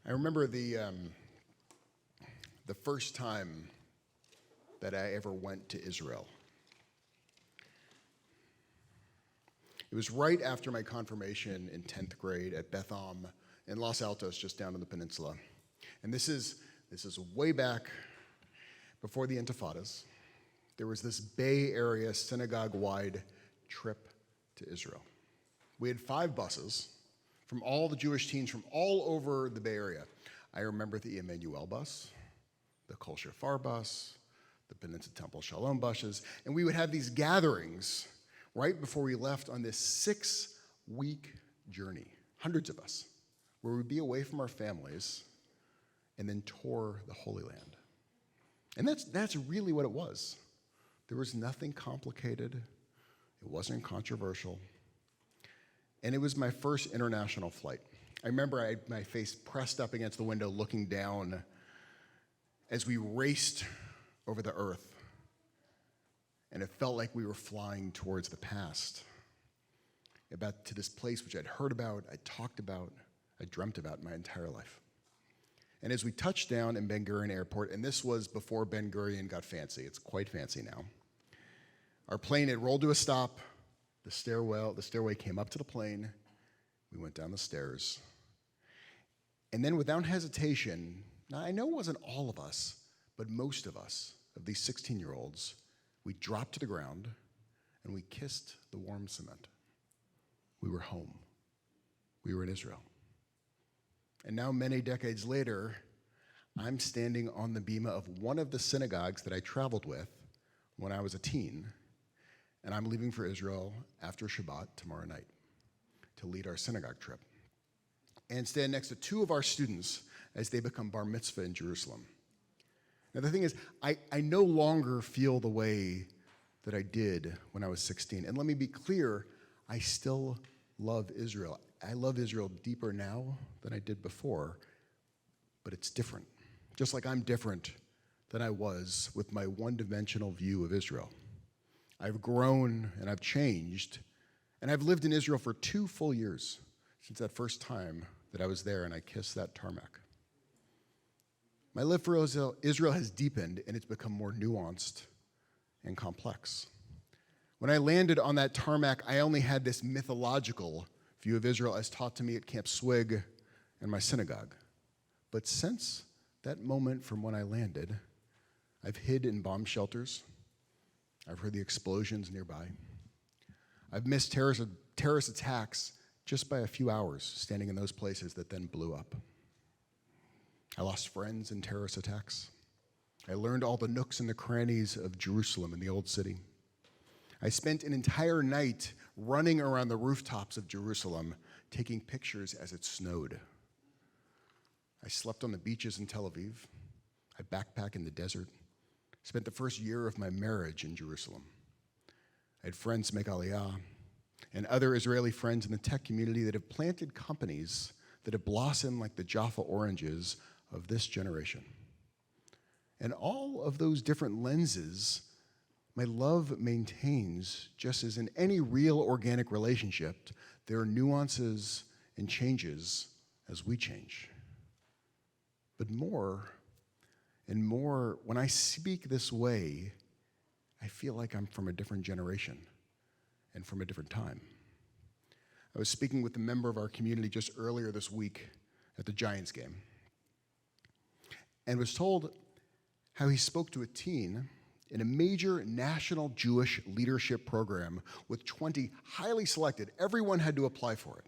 I remember the first time that I ever went to Israel. It was right after my confirmation in 10th grade at Beth Am in Los Altos, just down on the peninsula. And this is way back before the Intifadas. There was this Bay Area synagogue-wide trip to Israel. We had 5 buses from all the Jewish teens from all over the Bay Area. I remember the Emanu-El bus, the Kol Shofar bus, the Peninsula Temple Shalom buses, and we would have these gatherings right before we left on this 6-week journey, hundreds of us, where we'd be away from our families and then tour the Holy Land. And that's really what it was. There was nothing complicated. It wasn't controversial. And it was my first international flight. I remember I had my face pressed up against the window looking down as we raced over the earth. And it felt like we were flying towards the past, to this place which I'd heard about, I'd talked about, I dreamt about my entire life. And as we touched down in Ben Gurion Airport, and this was before Ben Gurion got fancy, it's quite fancy now, our plane had rolled to a stop. The stairway came up to the plane. We went down the stairs. And then without hesitation, now I know it wasn't all of us, but most of us, of these 16-year-olds, we dropped to the ground and we kissed the warm cement. We were home. We were in Israel. And now many decades later, I'm standing on the bima of one of the synagogues that I traveled with when I was a teen. And I'm leaving for Israel after Shabbat tomorrow night to lead our synagogue trip and stand next to 2 of our students as they become bar mitzvah in Jerusalem. Now, the thing is, I no longer feel the way that I did when I was 16. And let me be clear, I still love Israel. I love Israel deeper now than I did before, but it's different. Just like I'm different than I was with my one-dimensional view of Israel. I've grown and I've changed, and I've lived in Israel for 2 full years since that first time that I was there and I kissed that tarmac. My love for Israel has deepened and it's become more nuanced and complex. When I landed on that tarmac, I only had this mythological view of Israel as taught to me at Camp Swig and my synagogue. But since that moment from when I landed, I've hid in bomb shelters. I've heard the explosions nearby. I've missed terrorist attacks just by a few hours standing in those places that then blew up. I lost friends in terrorist attacks. I learned all the nooks and the crannies of Jerusalem in the old city. I spent an entire night running around the rooftops of Jerusalem, taking pictures as it snowed. I slept on the beaches in Tel Aviv. I backpacked in the desert. Spent the first year of my marriage in Jerusalem. I had friends make Aliyah and other Israeli friends in the tech community that have planted companies that have blossomed like the Jaffa oranges of this generation. And all of those different lenses, my love maintains, just as in any real organic relationship, there are nuances and changes as we change. But more and more, when I speak this way, I feel like I'm from a different generation and from a different time. I was speaking with a member of our community just earlier this week at the Giants game and was told how he spoke to a teen in a major national Jewish leadership program with 20 highly selected. Everyone had to apply for it.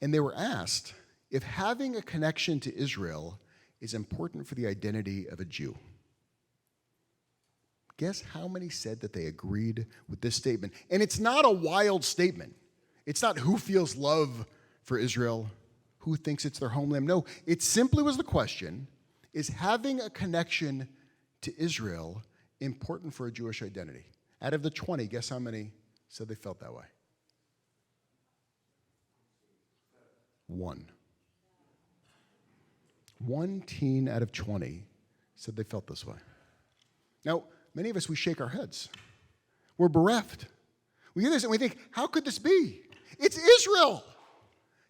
And they were asked if having a connection to Israel is important for the identity of a Jew. Guess how many said that they agreed with this statement? And it's not a wild statement. It's not who feels love for Israel, who thinks it's their homeland. No, it simply was the question, is having a connection to Israel important for a Jewish identity? Out of the 20, guess how many said they felt that way? 1. 1 teen out of 20 said they felt this way. Now, many of us, we shake our heads. We're bereft. We hear this and we think, how could this be? It's Israel.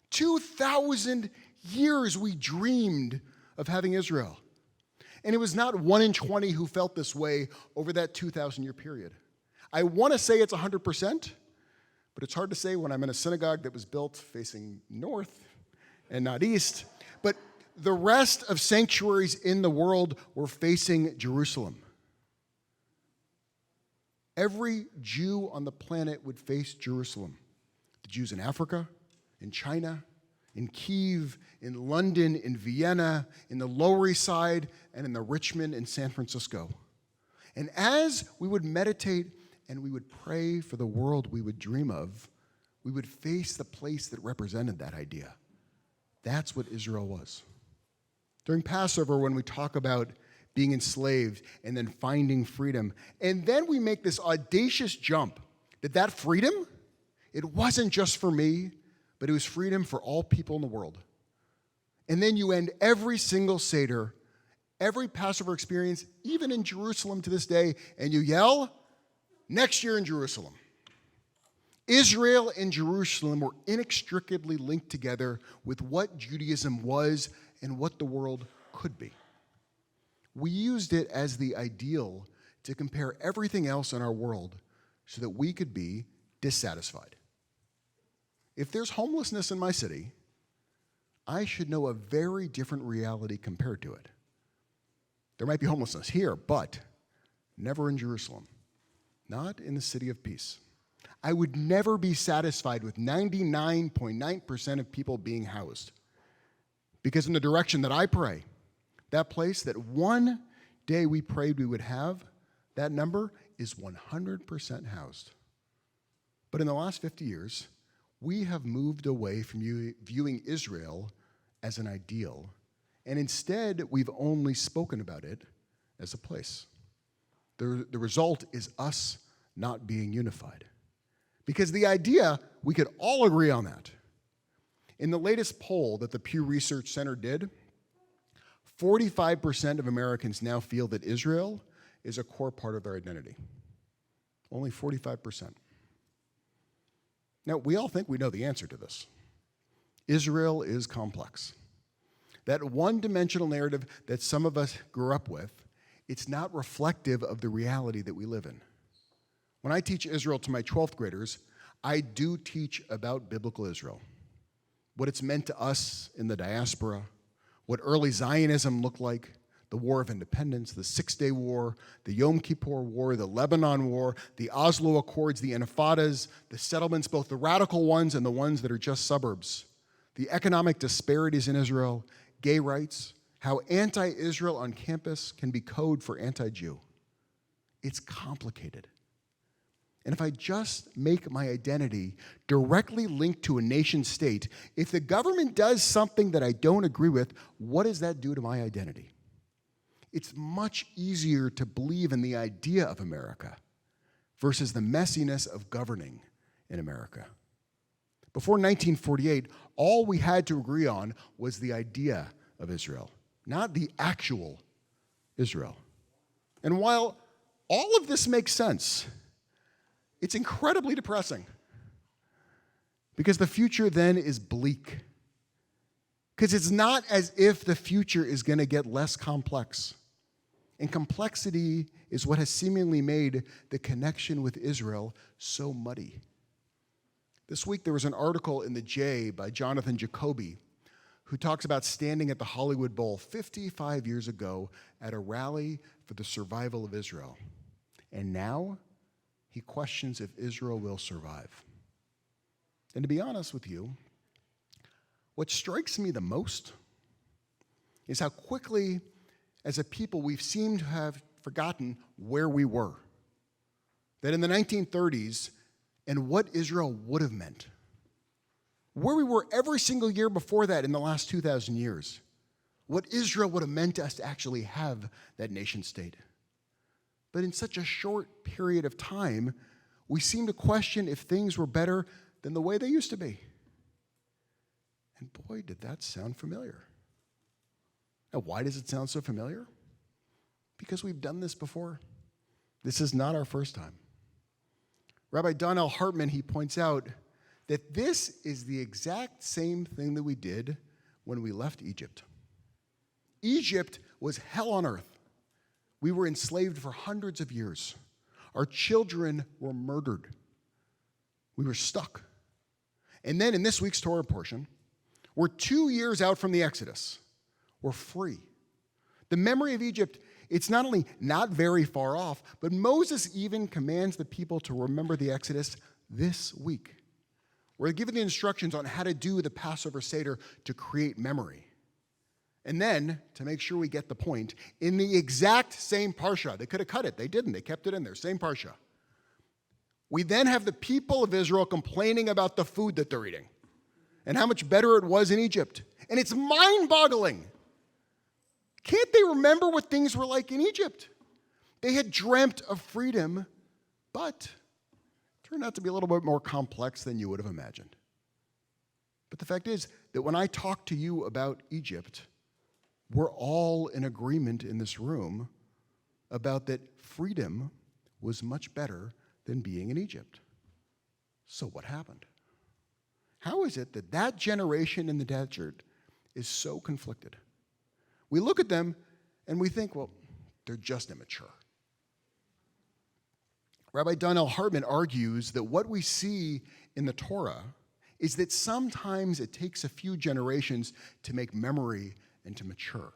2,000 years we dreamed of having Israel. And it was not 1 in 20 who felt this way over that 2,000-year period. I want to say it's 100%, but it's hard to say when I'm in a synagogue that was built facing north and not east. But the rest of sanctuaries in the world were facing Jerusalem. Every Jew on the planet would face Jerusalem. The Jews in Africa, in China, in Kyiv, in London, in Vienna, in the Lower East Side, and in the Richmond and San Francisco. And as we would meditate and we would pray for the world we would dream of, we would face the place that represented that idea. That's what Israel was. During Passover, when we talk about being enslaved and then finding freedom, and then we make this audacious jump that freedom, it wasn't just for me, but it was freedom for all people in the world. And then you end every single Seder, every Passover experience, even in Jerusalem to this day, and you yell, next year in Jerusalem. Israel and Jerusalem were inextricably linked together with what Judaism was and what the world could be. We used it as the ideal to compare everything else in our world so that we could be dissatisfied. If there's homelessness in my city, I should know a very different reality compared to it. There might be homelessness here, but never in Jerusalem, not in the city of peace. I would never be satisfied with 99.9% of people being housed. Because in the direction that I pray, that place that one day we prayed we would have, that number is 100% housed. But in the last 50 years, we have moved away from viewing Israel as an ideal, and instead we've only spoken about it as a place. The result is us not being unified. Because the idea, we could all agree on that. In the latest poll that the Pew Research Center did, 45% of Americans now feel that Israel is a core part of their identity. Only 45%. Now, we all think we know the answer to this. Israel is complex. That one-dimensional narrative that some of us grew up with, it's not reflective of the reality that we live in. When I teach Israel to my 12th graders, I do teach about biblical Israel, what it's meant to us in the diaspora, what early Zionism looked like, the War of Independence, the Six-Day War, the Yom Kippur War, the Lebanon War, the Oslo Accords, the Intifadas, the settlements, both the radical ones and the ones that are just suburbs, the economic disparities in Israel, gay rights, how anti-Israel on campus can be code for anti-Jew. It's complicated. And if I just make my identity directly linked to a nation state, if the government does something that I don't agree with, what does that do to my identity? It's much easier to believe in the idea of America versus the messiness of governing in America. Before 1948, all we had to agree on was the idea of Israel, not the actual Israel. And while all of this makes sense, it's incredibly depressing because the future then is bleak. Because it's not as if the future is going to get less complex. And complexity is what has seemingly made the connection with Israel so muddy. This week there was an article in the J by Jonathan Jacoby who talks about standing at the Hollywood Bowl 55 years ago at a rally for the survival of Israel. And now he questions if Israel will survive. And to be honest with you, what strikes me the most is how quickly, as a people, we've seemed to have forgotten where we were. That in the 1930s, and what Israel would have meant. Where we were every single year before that in the last 2,000 years. What Israel would have meant to us to actually have that nation state. But in such a short period of time, we seem to question if things were better than the way they used to be. And boy, did that sound familiar. Now, why does it sound so familiar? Because we've done this before. This is not our first time. Rabbi Donnell Hartman, he points out that this is the exact same thing that we did when we left Egypt. Egypt was hell on earth. We were enslaved for hundreds of years. Our children were murdered. We were stuck. And then in this week's Torah portion, we're 2 years out from the Exodus. We're free. The memory of Egypt, it's not only not very far off, but Moses even commands the people to remember the Exodus this week. We're given the instructions on how to do the Passover Seder to create memory. And then, to make sure we get the point, in the exact same parsha, they could have cut it, they didn't, they kept it in there, same parsha. We then have the people of Israel complaining about the food that they're eating and how much better it was in Egypt. And it's mind-boggling. Can't they remember what things were like in Egypt? They had dreamt of freedom, but it turned out to be a little bit more complex than you would have imagined. But the fact is that when I talk to you about Egypt, we're all in agreement in this room about that freedom was much better than being in Egypt. So what happened? How is it that that generation in the desert is so conflicted? We look at them and we think, well, they're just immature. Rabbi Donnell Hartman argues that what we see in the Torah is that sometimes it takes a few generations to make memory and to mature.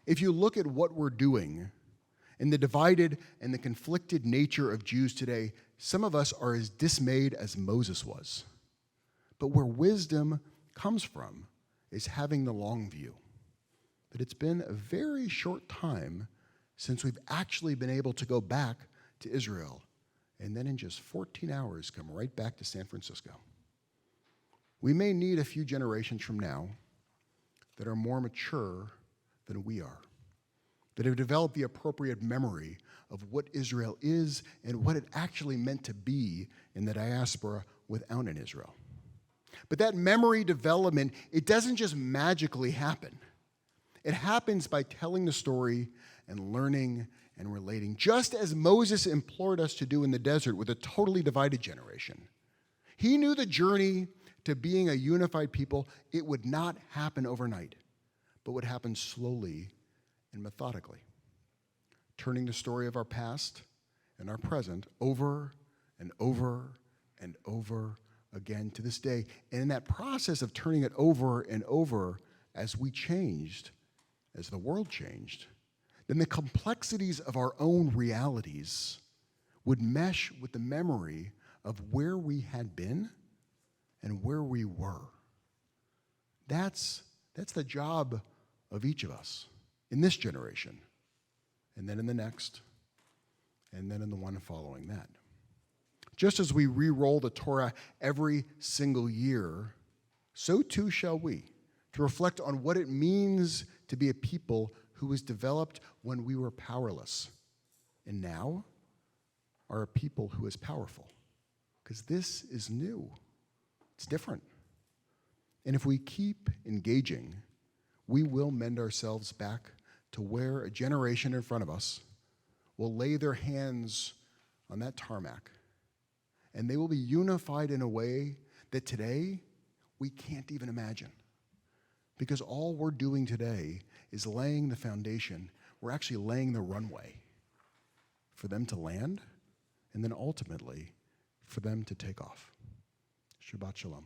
If you look at what we're doing in the divided and the conflicted nature of Jews today, some of us are as dismayed as Moses was. But where wisdom comes from is having the long view. That it's been a very short time since we've actually been able to go back to Israel, and then in just 14 hours come right back to San Francisco. We may need a few generations from now that are more mature than we are, that have developed the appropriate memory of what Israel is and what it actually meant to be in the diaspora without an Israel. But that memory development, it doesn't just magically happen. It happens by telling the story and learning and relating, just as Moses implored us to do in the desert with a totally divided generation. He knew the journey to being a unified people, it would not happen overnight, but would happen slowly and methodically, turning the story of our past and our present over and over and over again to this day. And in that process of turning it over and over, as we changed, as the world changed, then the complexities of our own realities would mesh with the memory of where we had been and where we were. That's the job of each of us in this generation, and then in the next, and then in the one following that. Just as we re-roll the Torah every single year, so too shall we, to reflect on what it means to be a people who was developed when we were powerless, and now are a people who is powerful. Because this is new. It's different. And if we keep engaging, we will mend ourselves back to where a generation in front of us will lay their hands on that tarmac, and they will be unified in a way that today we can't even imagine. Because all we're doing today is laying the foundation. We're actually laying the runway for them to land, and then ultimately for them to take off. Shabbat Shalom.